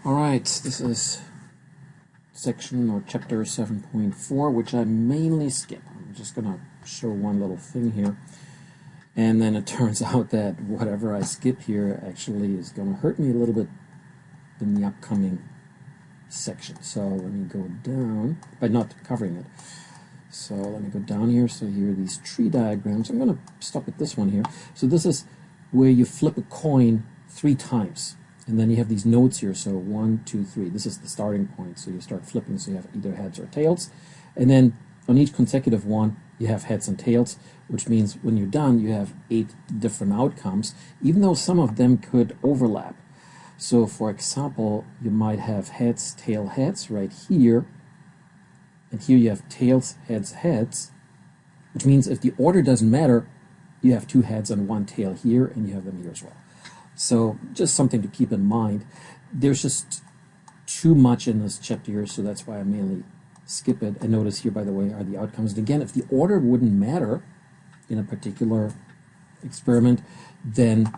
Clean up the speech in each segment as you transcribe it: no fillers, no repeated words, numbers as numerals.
Alright, this is section or chapter 7.4, which I mainly skip. I'm just going to show one little thing here. And then it turns out that whatever I skip here actually is going to hurt me a little bit in the upcoming section. So let me go down, by not covering it. So let me go down here. So here are these tree diagrams. I'm going to stop at this one here. So this is where you flip a coin 3 times. And then you have these nodes here, so 1, 2, 3. This is the starting point, so you start flipping, so you have either heads or tails. And then on each consecutive one, you have heads and tails, which means when you're done, you have 8 different outcomes, even though some of them could overlap. So for example, you might have heads, tail, heads right here, and here you have tails, heads, heads, which means if the order doesn't matter, you have 2 heads and 1 tail here, and you have them here as well. So just something to keep in mind. There's just too much in this chapter here, so that's why I mainly skip it. And notice here, by the way, are the outcomes. And again, if the order wouldn't matter in a particular experiment, then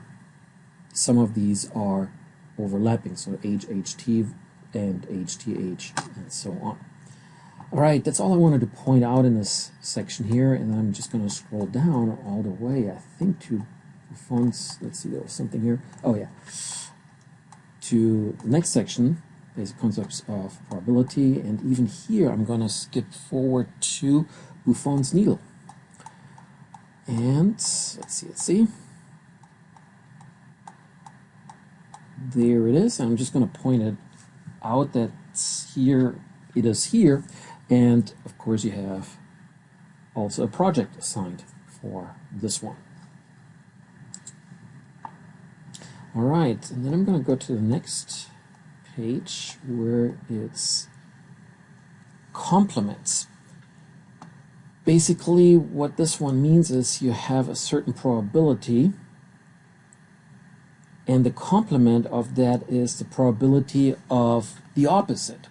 some of these are overlapping. So HHT and HTH and so on. All right, that's all I wanted to point out in this section here, and I'm just going to scroll down all the way, I think, to Buffons. Let's see, there was something here. Oh yeah, to the next section, basic concepts of probability, and even here I'm going to skip forward to Buffons needle. And let's see. There it is. I'm just going to point it out that here it is here, and of course you have also a project assigned for this one. All right, and then I'm going to go to the next page where it's complements. Basically, what this one means is you have a certain probability, and the complement of that is the probability of the opposite.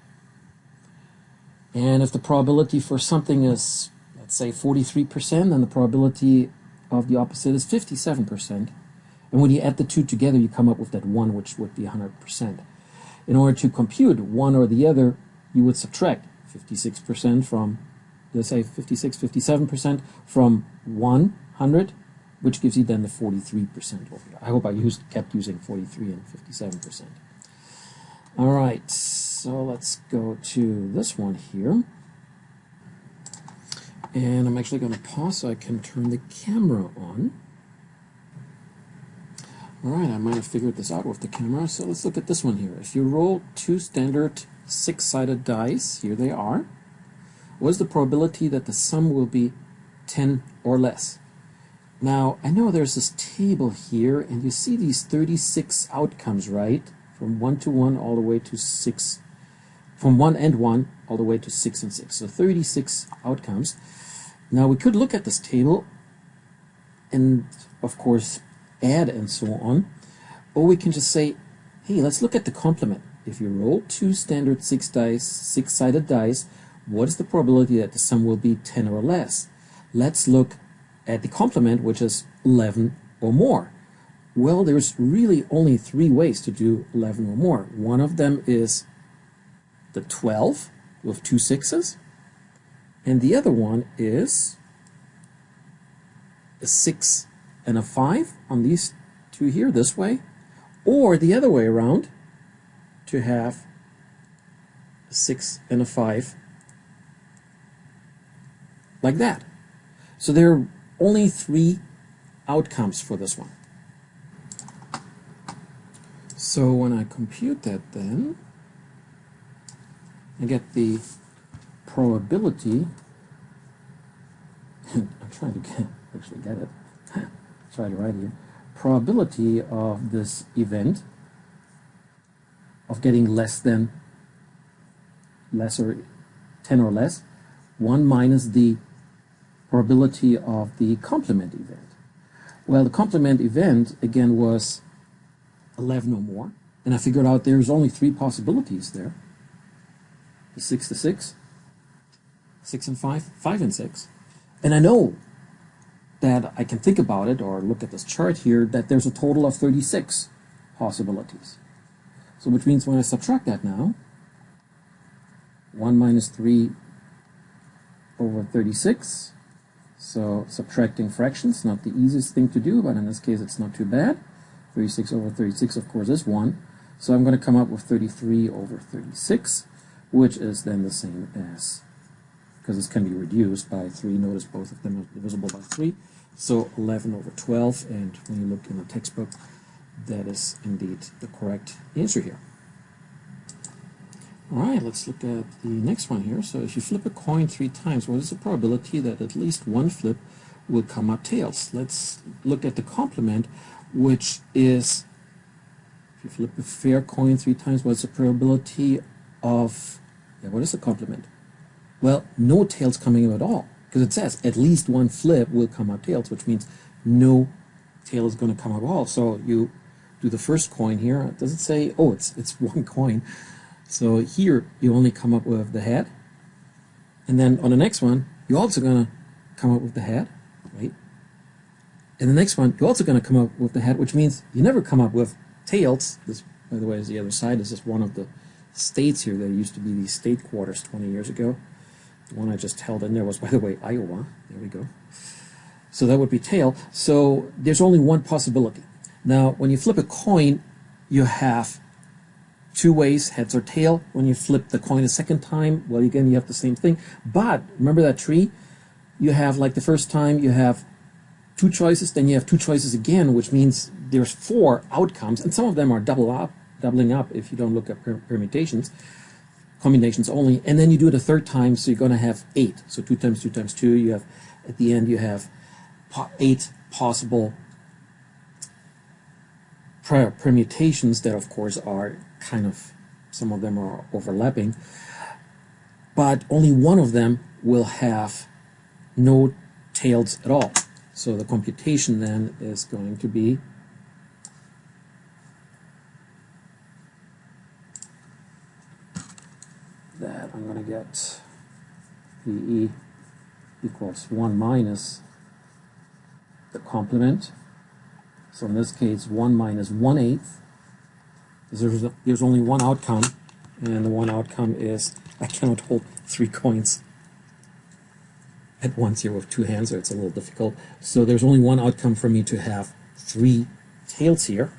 And if the probability for something is, let's say, 43%, then the probability of the opposite is 57%. And when you add the two together, you come up with that 1, which would be 100%. In order to compute one or the other, you would subtract 56% from, let's say 56, 57% from 100, which gives you then the 43%. I hope I kept using 43 and 57%. All right, so let's go to this one here. And I'm actually going to pause so I can turn the camera on. Alright, I might have figured this out with the camera, so let's look at this one here. If you roll 2 standard 6-sided dice, here they are, what is the probability that the sum will be 10 or less? Now, I know there's this table here, and you see these 36 outcomes, right? From 1 to 1 all the way to 6, from 1 and 1 all the way to 6 and 6. So 36 outcomes. Now, we could look at this table and, of course, add and so on, or we can just say, hey, let's look at the complement. If you roll 2 standard 6-sided dice, what is the probability that the sum will be 10 or less? Let's look at the complement, which is 11 or more. Well, there's really only 3 ways to do 11 or more. One of them is the 12 with 2 6s, and the other one is a 6 and a 5 on these 2 here, this way, or the other way around, to have a 6 and a 5 like that. So there are only 3 outcomes for this one. So when I compute that, then I get the probability. I'm trying to actually get it. Try to write here. Probability of this event of getting less or 10 or less, 1 minus the probability of the complement event. Well, the complement event again was 11 or more, and I figured out there's only 3 possibilities there. The 6 to 6, 6 and 5, 5 and 6, and I know that I can think about it or look at this chart here that there's a total of 36 possibilities. So which means when I subtract that now, 1 minus 3 over 36. So subtracting fractions, not the easiest thing to do, but in this case it's not too bad. 36 over 36, of course, is 1. So I'm going to come up with 33 over 36, which is then the same as, because this can be reduced by 3, notice both of them are divisible by 3. So 11 over 12, and when you look in the textbook, that is indeed the correct answer here. Alright, let's look at the next one here. So if you flip a coin 3 times, what is the probability that at least one flip will come up tails? Let's look at the complement, which is, if you flip a fair coin 3 times, what's the probability of, what is the complement? Well, no tails coming up at all, because it says at least one flip will come up tails, which means no tail is going to come up at all. So you do the first coin here. Does it say, oh, it's one coin. So here you only come up with the head, and then on the next one you're also going to come up with the head, right? And the next one you're also going to come up with the head, which means you never come up with tails. This, by the way, is the other side. This is one of the states here. There used to be these state quarters 20 years ago. The one I just held in there was, by the way, Iowa. There we go. So that would be tail. So there's only one possibility. Now, when you flip a coin, you have 2 ways, heads or tail. When you flip the coin a second time, well, again, you have the same thing. But remember that tree? You have, like the first time, you have 2 choices, then you have 2 choices again, which means there's 4 outcomes, and some of them are doubling up if you don't look at permutations, combinations only, and then you do it a third time, so you're going to have 8. So 2 times 2 times 2, you have, at the end, you have 8 possible permutations that, of course, are kind of, some of them are overlapping, but only one of them will have no tails at all. So the computation then is going to be that I'm going to get VE equals 1 minus the complement. So in this case, 1 minus 1/8. There's only one outcome, and the one outcome is I cannot hold 3 coins at once here with 2 hands, so it's a little difficult. So there's only one outcome for me to have 3 tails here.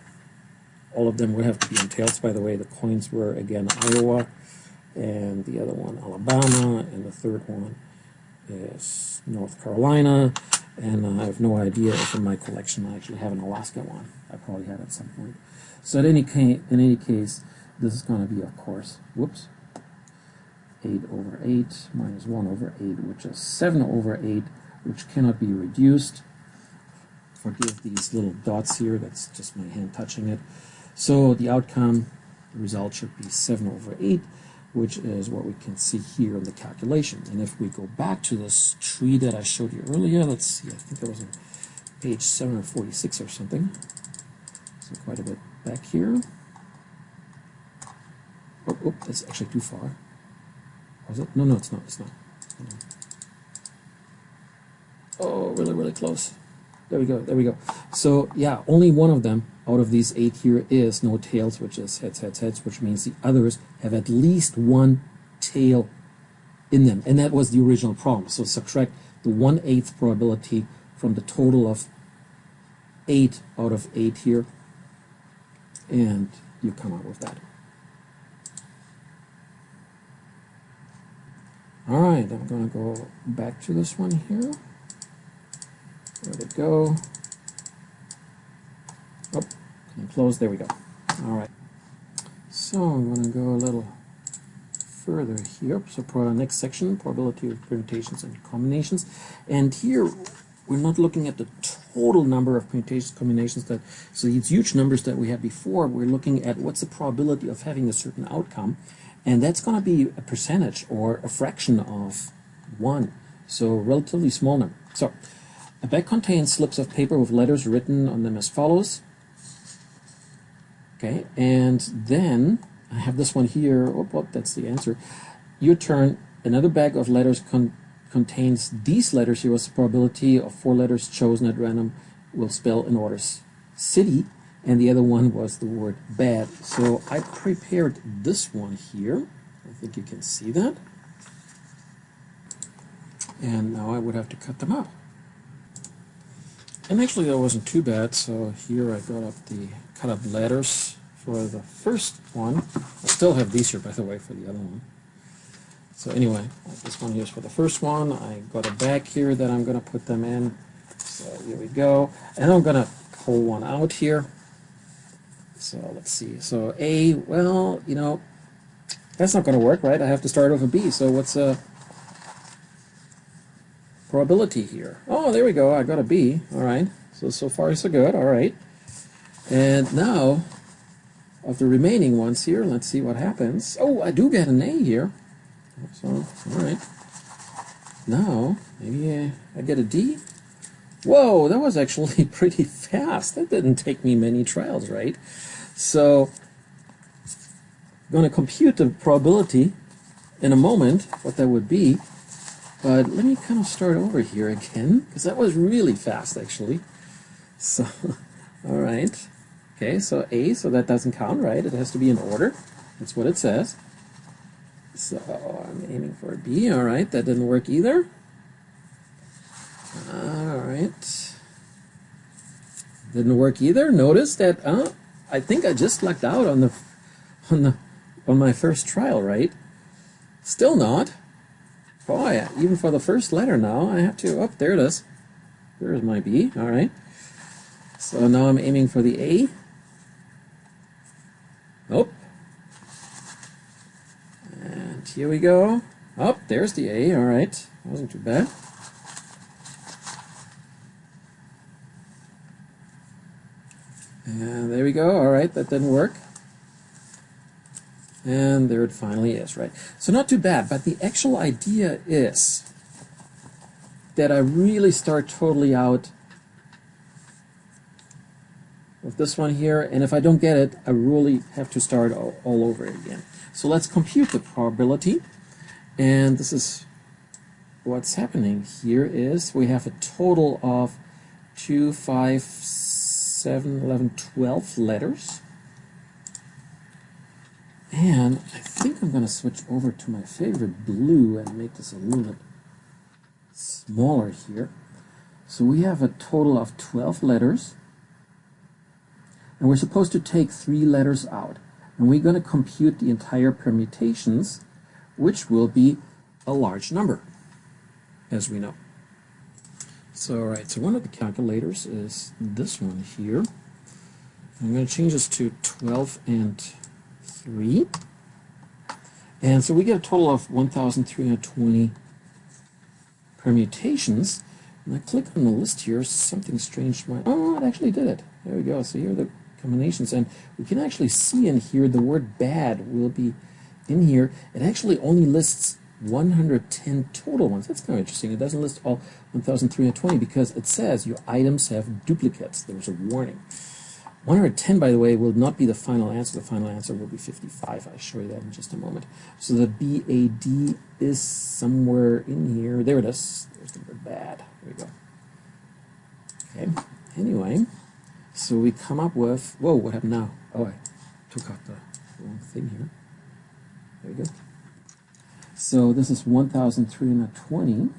All of them would have to be in tails, by the way. The coins were, again, Iowa, and the other one, Alabama, and the third one is North Carolina. And I have no idea if in my collection I actually have an Alaska one. I probably had at some point. So in any case, this is going to be, of course, 8 over 8 minus 1 over 8, which is 7 over 8, which cannot be reduced. Forgive these little dots here, that's just my hand touching it. So the outcome, the result should be 7 over 8, which is what we can see here in the calculation. And if we go back to this tree that I showed you earlier, let's see, I think that was on page 746 or something. So quite a bit back here. Oh, that's actually too far. Was it? No, it's not. Oh, really, really close. There we go. So, yeah, only one of them out of these 8 here is no tails, which is heads, which means the others have at least one tail in them. And that was the original problem. So subtract the 1/8 probability from the total of 8 out of 8 here, and you come out with that. Alright, I'm going to go back to this one here. There we go. Oh, can close? There we go. Alright. So I'm going to go a little further here. So for our next section, probability of permutations and combinations. And here we're not looking at the total number of permutations, combinations that, so these huge numbers that we had before, we're looking at what's the probability of having a certain outcome. And that's going to be a percentage or a fraction of 1. So a relatively small number. So a bag contains slips of paper with letters written on them as follows. Okay, and then I have this one here. Oh, that's the answer. Your turn. Another bag of letters contains these letters here. What's the probability of 4 letters chosen at random will spell in order city? and the other one was the word bad. So I prepared this one here. I think you can see that. And now I would have to cut them up. And actually that wasn't too bad, so here I cut up letters for the first one. I still have these here, by the way, for the other one. So anyway, this one here is for the first one. I got a bag here that I'm going to put them in. So here we go. And I'm going to pull one out here. So let's see. So A, well, you know, that's not going to work, right? I have to start with a B. So what's a probability here? Oh, there we go. I got a B. All right. So far so good. All right. And now, of the remaining ones here, let's see what happens. Oh, I do get an A here. So, all right. Now, maybe I get a D. Whoa, that was actually pretty fast. That didn't take me many trials, right? So, I'm going to compute the probability in a moment, what that would be. But let me kind of start over here again, because that was really fast, actually. So, all right. Okay, so A, so that doesn't count, right? It has to be in order. That's what it says. So I'm aiming for a B. All right, that didn't work either. All right. Didn't work either. Notice that I think I just lucked out on my first trial, right? Still not. Boy, even for the first letter now, I have to. Oh, there it is. There's my B. All right. So now I'm aiming for the A. Nope. And here we go. Oh, there's the A. All right. Wasn't too bad. And there we go. All right, that didn't work. And there it finally is, right? So not too bad, but the actual idea is that I really start totally out with this one here, and if I don't get it, I really have to start all over again. So let's compute the probability, and this is what's happening here is we have a total of 2, 5, 7, 11, 12 letters. And I think I'm going to switch over to my favorite blue and make this a little bit smaller here. So we have a total of 12 letters. And we're supposed to take 3 letters out. And we're going to compute the entire permutations, which will be a large number, as we know. So, all right, so one of the calculators is this one here. I'm going to change this to 12 and 3. And so we get a total of 1,320 permutations. And I click on the list here, something strange might, oh, it actually did it. There we go. So here are the combinations, and we can actually see in here the word bad will be in here. It actually only lists 110 total ones. That's kind of interesting. It doesn't list all 1,320 because it says your items have duplicates. There's a warning. 110, by the way, will not be the final answer. The final answer will be 55. I'll show you that in just a moment. So the BAD is somewhere in here. There it is. There's the word bad. There we go. Okay. Anyway, so we come up with, whoa, what happened now? Oh, I took out the wrong thing here. There we go. So this is 1,320.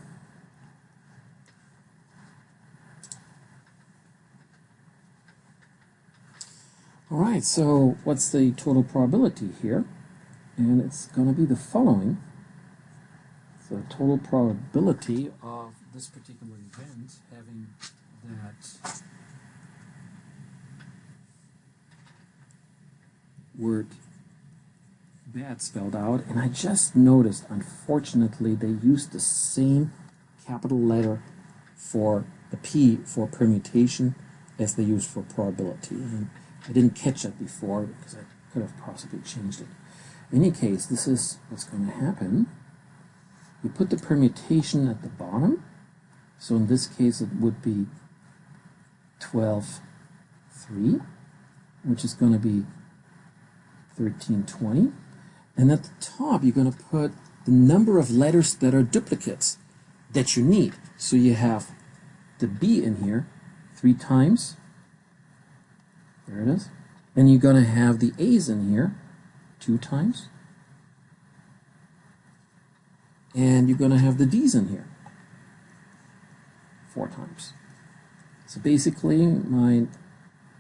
All right, so what's the total probability here? And it's going to be the following. So total probability of this particular event having that word bad spelled out, and I just noticed, unfortunately, they used the same capital letter for the P for permutation as they used for probability. And I didn't catch that before because I could have possibly changed it. In any case, this is what's going to happen. You put the permutation at the bottom. So in this case, it would be 12, 3, which is going to be 1320. And at the top, you're going to put the number of letters that are duplicates that you need. So you have the B in here 3 times. There it is. And you're going to have the A's in here 2 times. And you're going to have the D's in here 4 times. So basically, my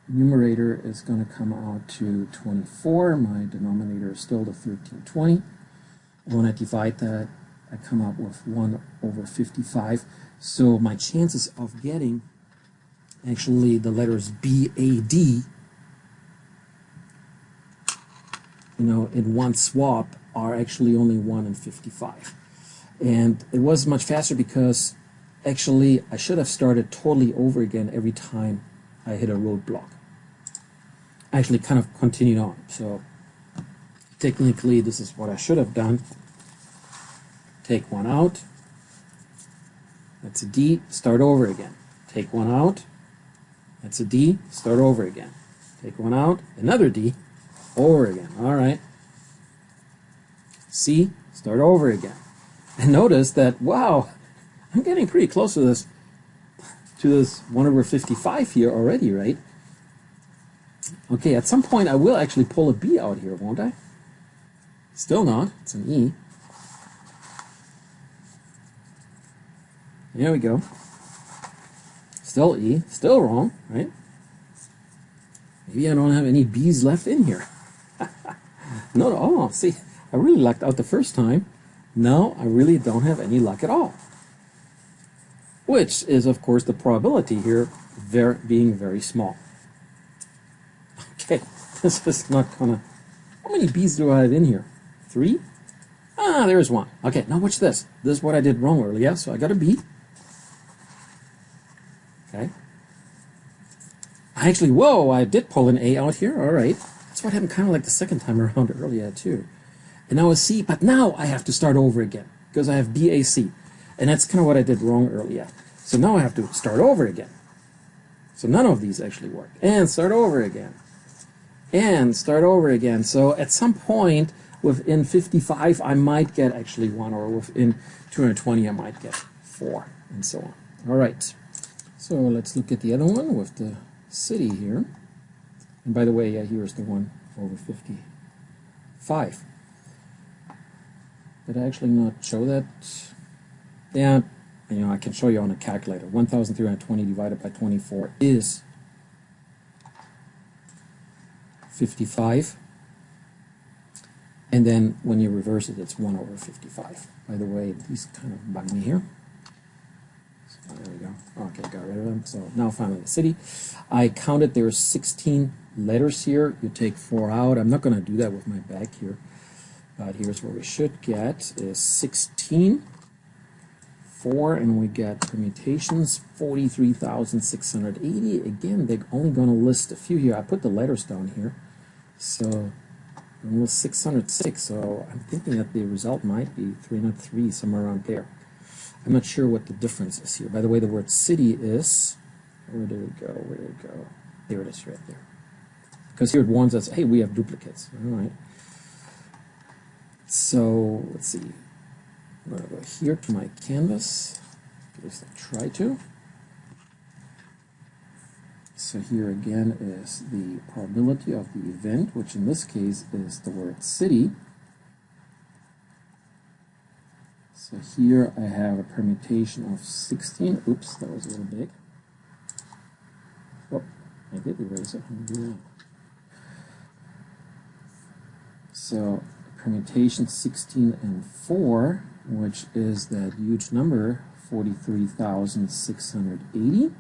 numerator is going to come out to 24. My denominator is still the 1320. And when I divide that, I come up with 1 over 55. So my chances of getting actually the letters B, A, D, in one swap are actually only 1 in 55. And it was much faster because actually I should have started totally over again every time I hit a roadblock. I actually kind of continued on. So technically this is what I should have done. Take 1 out. That's a D. Start over again. Take 1 out. That's a D. Start over again. Take 1 out. Another D. Over again. All right. C. Start over again. And notice that, wow, I'm getting pretty close to this 1 over 55 here already, right? Okay, at some point I will actually pull a B out here, won't I? Still not. It's an E. There we go. Still E. Still wrong, right? Maybe I don't have any B's left in here. No, oh, see, I really lucked out the first time. No, I really don't have any luck at all. Which is, of course, the probability here being very small. Okay, this is not gonna... How many B's do I have in here? 3? Ah, there's 1. Okay, now watch this. This is what I did wrong earlier, so I got a B. Okay. Actually, whoa, I did pull an A out here. All right. That's what happened kind of like the second time around earlier, too. And now a C, but now I have to start over again because I have BAC. And that's kind of what I did wrong earlier. So now I have to start over again. So none of these actually work. And start over again. And start over again. So at some point within 55, I might get actually 1, or within 220, I might get 4, and so on. All right. So let's look at the other one with the city here. And by the way, here's the 1 over 55. Did I actually not show that? Yeah, I can show you on a calculator. 1,320 divided by 24 is 55. And then when you reverse it, it's 1 over 55. By the way, these kind of bug me here. So there we go. Okay, got rid of them. So now finally the city. I counted there's 16 letters here. You take 4 out. I'm not going to do that with my bag here. But here's what we should get is 16, 4, and we get permutations, 43,680. Again, they're only going to list a few here. I put the letters down here. So almost 606. So I'm thinking that the result might be 303, somewhere around there. I'm not sure what the difference is here. By the way, the word city is, where did it go? Where did it go? There it is, right there. Because here it warns us, hey, we have duplicates. All right. So let's see. I'm going to go here to my canvas. At least I try to. So here again is the probability of the event, which in this case is the word city. So here I have a permutation of 16. Oops, that was a little big. Oh, I did erase it. Yeah. So permutation 16 and 4, which is that huge number, 43,680.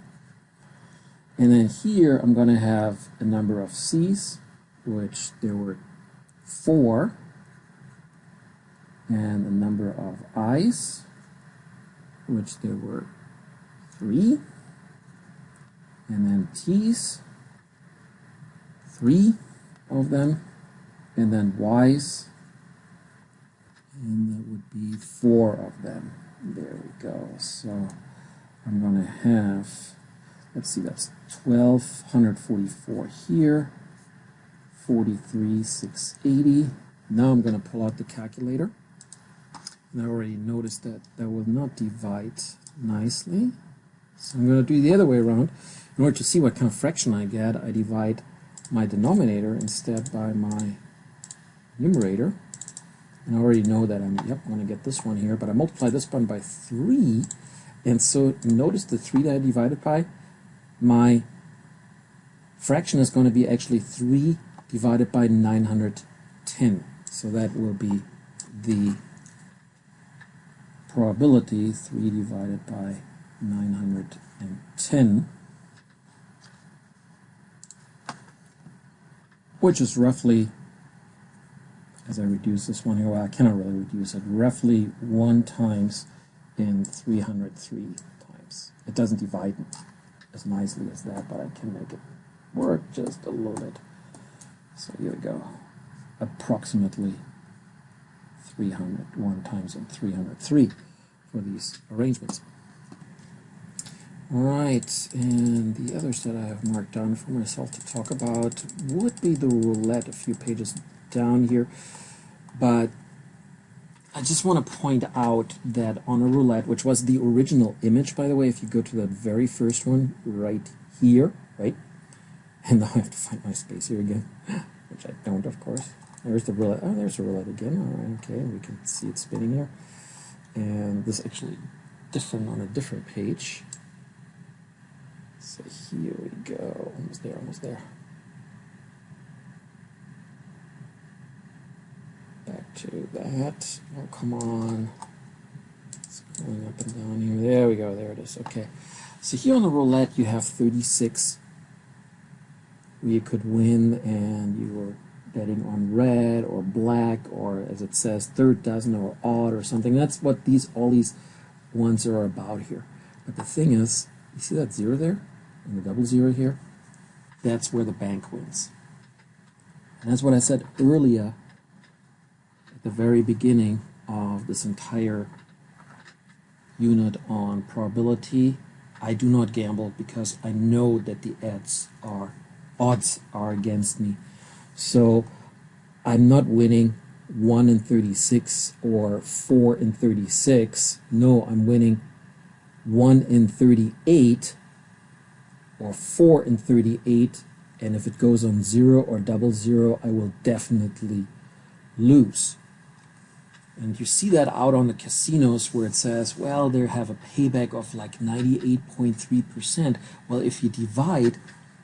And then here I'm going to have a number of C's, which there were 4, and a number of I's, which there were 3, and then T's, 3 of them, and then Y's, and that would be 4 of them. There we go. So I'm going to have, let's see, that's 1,244 here, 43,680. Now I'm going to pull out the calculator. And I already noticed that that will not divide nicely. So I'm going to do the other way around. In order to see what kind of fraction I get, I divide my denominator instead by my numerator. And I already know that I'm going to get this one here, but I multiply this one by 3, and so notice the 3 that I divided by, my fraction is going to be actually 3 divided by 910. So that will be the probability, 3 divided by 910, which is roughly, as I reduce this one here, well, I cannot really reduce it, roughly 1 times in 303 times. It doesn't divide as nicely as that, but I can make it work just a little bit. So here we go. Approximately 301 times in 303 for these arrangements. Alright, and the others that I have marked down for myself to talk about would be the roulette, a few pages down here, but I just want to point out that on a roulette, which was the original image, by the way, if you go to that very first one right here, right, and now I have to find my space here again, which I don't, of course. There's the roulette. Oh, there's the roulette again. All right, okay, we can see it spinning here, and this is actually different on a different page. So here we go. Almost there, almost there. Back to that. Oh, come on. It's going up and down here. There we go. There it is. Okay. So here on the roulette, you have 36 where you could win, and you were betting on red or black, or as it says, third dozen or odd or something. That's what all these ones are about here. But the thing is, you see that 0 there? And the double 0 here? That's where the bank wins. And that's what I said earlier at the very beginning of this entire unit on probability. I do not gamble because I know that the odds are against me. So I'm not winning 1 in 36 or 4 in 36. No, I'm winning 1 in 38 or 4 in 38, and if it goes on 0 or double 0, I will definitely lose. And you see that out on the casinos where it says, well, they have a payback of like 98.3%. Well, if you divide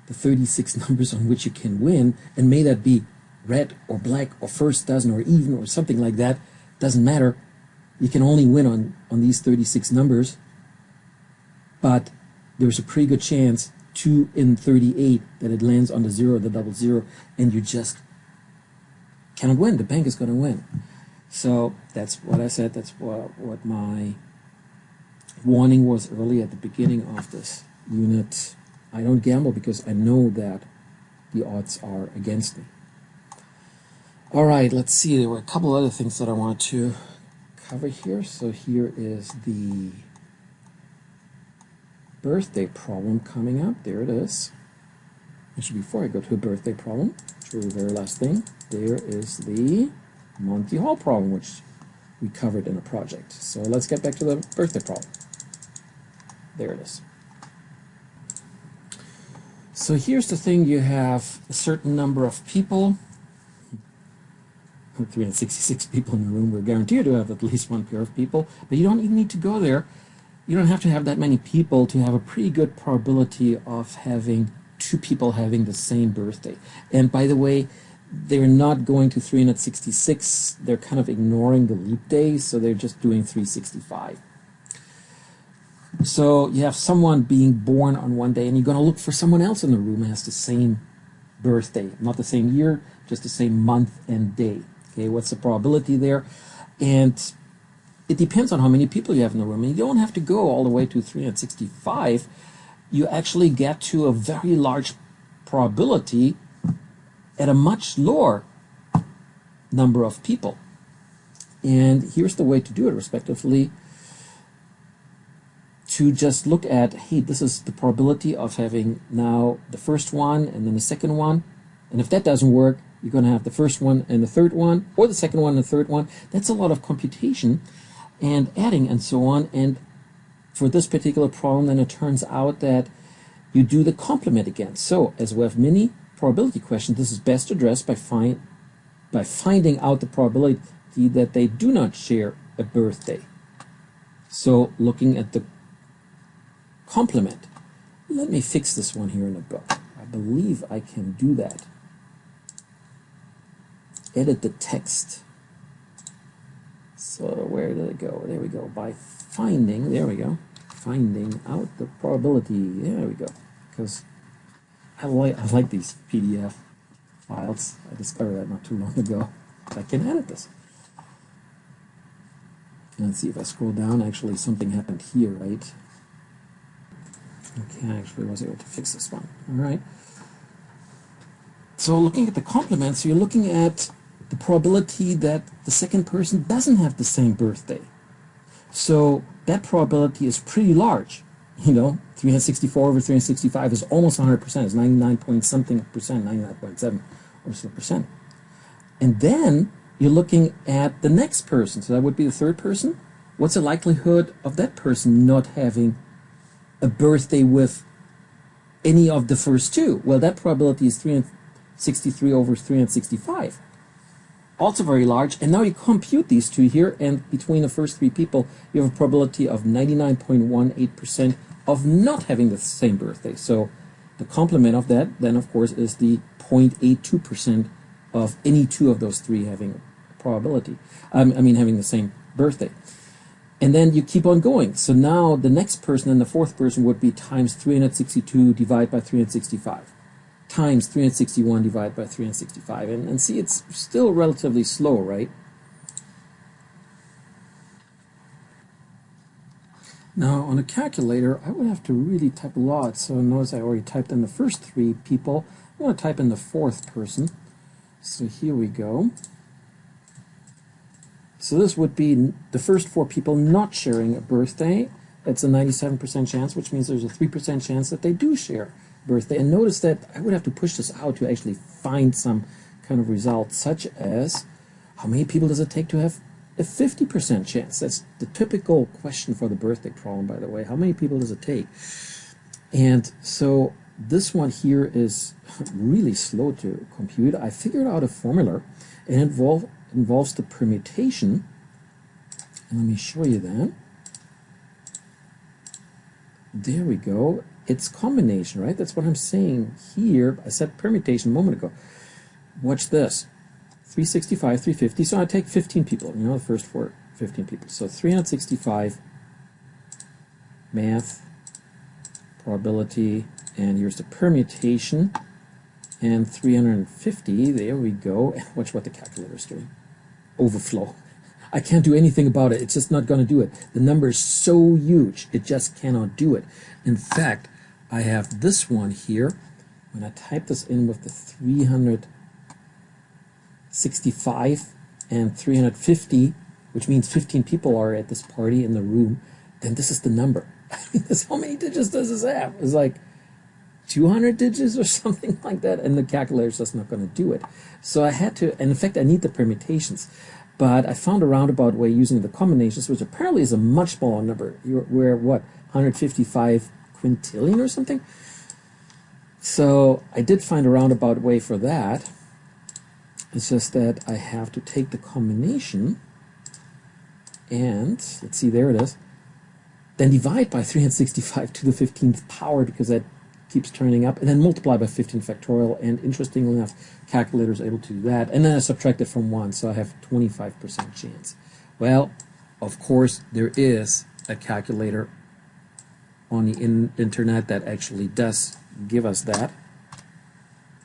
the 36 numbers on which you can win, and may that be red or black or first dozen or even or something like that, doesn't matter. You can only win on these 36 numbers, but there's a pretty good chance 2 in 38 that it lands on the 0 or the double 0, and you just cannot win. The bank is going to win. So that's what I said. That's what my warning was early at the beginning of this unit. I don't gamble because I know that the odds are against me. All right, let's see. There were a couple other things that I wanted to cover here. So here is the birthday problem coming up. There it is. Actually, before I go to a birthday problem, which was the very last thing, there is the Monty Hall problem, which we covered in a project. So let's get back to the birthday problem. There it is. So here's the thing. You have a certain number of people, 366 people in the room. We're guaranteed to have at least one pair of people, but you don't even need to go there. You don't have to have that many people to have a pretty good probability of having 2 people having the same birthday. And by the way, they're not going to 366. They're kind of ignoring the leap days, so they're just doing 365. So you have someone being born on one day, and you're going to look for someone else in the room who has the same birthday. Not the same year, just the same month and day. Okay, what's the probability there? And it depends on how many people you have in the room. And you don't have to go all the way to 365. You actually get to a very large probability at a much lower number of people. And here's the way to do it, respectively, to just look at, hey, this is the probability of having now the first one and then the second one. And if that doesn't work, you're going to have the first one and the third one, or the second one and the third one. That's a lot of computation and adding and so on. And for this particular problem, then it turns out that you do the complement again. So as we have many probability question, this is best addressed by finding out the probability that they do not share a birthday. So looking at the complement. Let me fix this one here in the book. I believe I can do that. Edit the text. So where did it go? There we go. By finding, there we go. Finding out the probability. There we go. Because I like these PDF files. I discovered that not too long ago. I can edit this. Let's see if I scroll down. Actually, something happened here, right? Okay, I actually was able to fix this one. All right. So looking at the complements, you're looking at the probability that the second person doesn't have the same birthday. So that probability is pretty large. You know, 364 over 365 is almost 100%. It's 99 point something percent, 99.7 or so percent. And then you're looking at the next person. So that would be the third person. What's the likelihood of that person not having a birthday with any of the first two? Well, that probability is 363 over 365. Also very large. And now you compute these two here, and between the first three people, you have a probability of 99.18% of not having the same birthday. So the complement of that, then, of course, is the 0.82% of any two of those three having a probability. Having the same birthday. And then you keep on going. So now the next person and the fourth person would be times 362 divided by 365. Times 361 divided by 365. And see, it's still relatively slow, right? Now, on a calculator, I would have to really type a lot. So notice I already typed in the first three people. I'm going to type in the fourth person. So here we go. So this would be the first four people not sharing a birthday. It's a 97% chance, which means there's a 3% chance that they do share a birthday. And notice that I would have to push this out to actually find some kind of result, such as how many people does it take to have a 50% chance? That's the typical question for the birthday problem, by the way. How many people does it take? And so this one here is really slow to compute. I figured out a formula, and it involves the permutation. And let me show you that. There we go. It's combination, right? That's what I'm saying here. I said permutation a moment ago. Watch this. 365, 350. So I take 15 people. You know, the first 15 people. So 365, math, probability, and here's the permutation. And 350, there we go. And watch what the calculator is doing. Overflow. I can't do anything about it. It's just not going to do it. The number is so huge, it just cannot do it. In fact, I have this one here. When I type this in with the 365 and 350, which means 15 people are at this party in the room, then this is the number. How many digits does this have? It's like 200 digits or something like that, and the calculator's just not going to do it. So I had to, and in fact I need the permutations, but I found a roundabout way using the combinations, which apparently is a much smaller number. We're what, 155 quintillion or something? So I did find a roundabout way for that. It's just that I have to take the combination and, let's see, there it is, then divide by 365 to the 15th power, because that keeps turning up, and then multiply by 15 factorial, and interestingly enough, calculator is able to do that, and then I subtract it from 1, so I have 25% chance. Well, of course, there is a calculator on the internet that actually does give us that.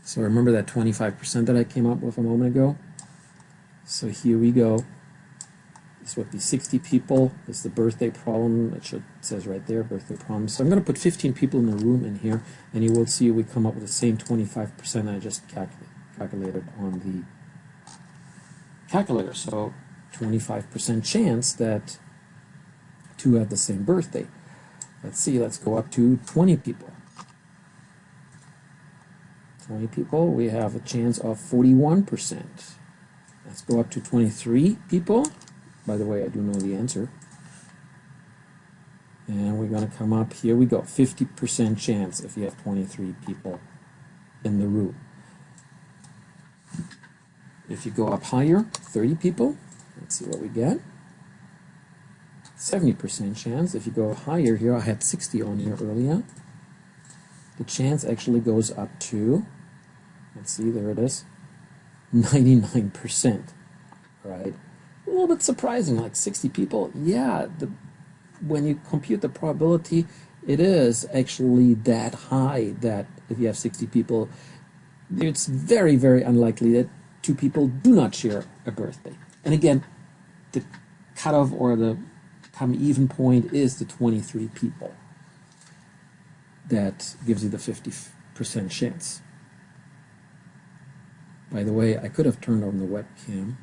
So remember that 25% that I came up with a moment ago? So here we go. This would be 60 people. This is the birthday problem. It says right there, birthday problem. So I'm going to put 15 people in the room in here, and you will see we come up with the same 25% I just calculated on the calculator. So 25% chance that two have the same birthday. Let's see, let's go up to 20 people. 20 people, we have a chance of 41%. Let's go up to 23 people. By the way, I do know the answer. And we're going to come up, here we go, 50% chance if you have 23 people in the room. If you go up higher, 30 people, let's see what we get. 70% chance. If you go higher here, I had 60 on here earlier. The chance actually goes up to, let's see, there it is, 99%. Right? A little bit surprising, like 60 people. Yeah, when you compute the probability, it is actually that high that if you have 60 people, it's very, very unlikely that two people do not share a birthday. And again, the cutoff or the come even point is the 23 people. That gives you the 50% chance. By the way, I could have turned on the webcam.